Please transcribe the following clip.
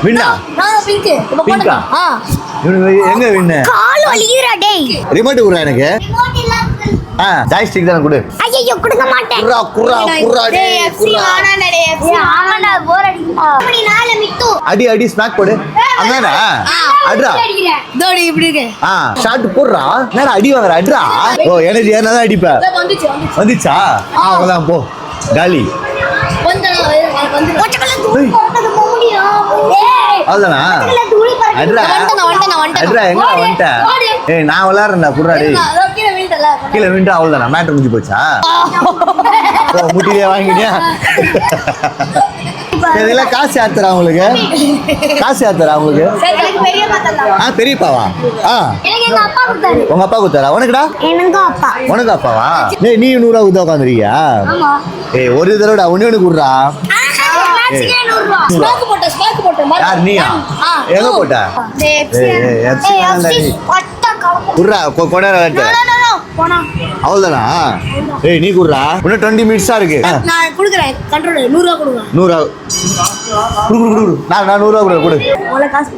வின்னா நான் பிங்க் இப்ப பிங்கா எங்க வின்னு கால் வலிக்குதுடா டேய் ரிமோட் குடுறா எனக்கு ஜாய்ஸ்டிக் தான குடு ஐயோ கொடுக்க மாட்டேன் குர்ரா டேய் எஃப்சி வாடாடா டேய் எஃப்சி ஆமாடா போர் அடிக்குடா அப்படி நாள மிட்டு அடி ஸ்நாக் போடு அங்கடா அட்ரா தோடி இப்படி இருக்கு ஷாட் போடுறா என்னடா அடி வாங்குற அட்ரா ஓ எனர்ஜி ஏறனதா அடிப்ப வந்துச்சா அவ்வளவுதான் போ காலி அவ்வளவுதானா அட்ரா எங்க வந்துட்ட ஏய் நான் விளையாடுறேன்டா குர்ரா டேய் கீழே விண்டு அவ்வளவுதானா மேட்ரு முடிஞ்சு போச்சா ஓ முட்டிலே வாங்கினியா இதெல்லாம் காசு யாத்துறா உங்களுக்கு பெரியப்பாவா உங்க அப்பா கொடுத்தாரா உனக்குடா உனக்கு அப்பாவா நீ 100 ரூபா கொடுத்தா உட்காந்துருக்கியா ஏய் ஒரு தடவைடா ஒண்ணு குடுறா யார் நீயா எங்க போட்ட குடுறா அவ்வளவுதானா ஏய் நீ குடுறா இன்னும் 20 மினிட்ஸா இருக்கு நான் குடுக்குறேன் கண்ட்ரோல் 100 ரூபா கொடுங்க 100 ரூபா நான் 100 ரூபா கொடு அவ்வளவு காசு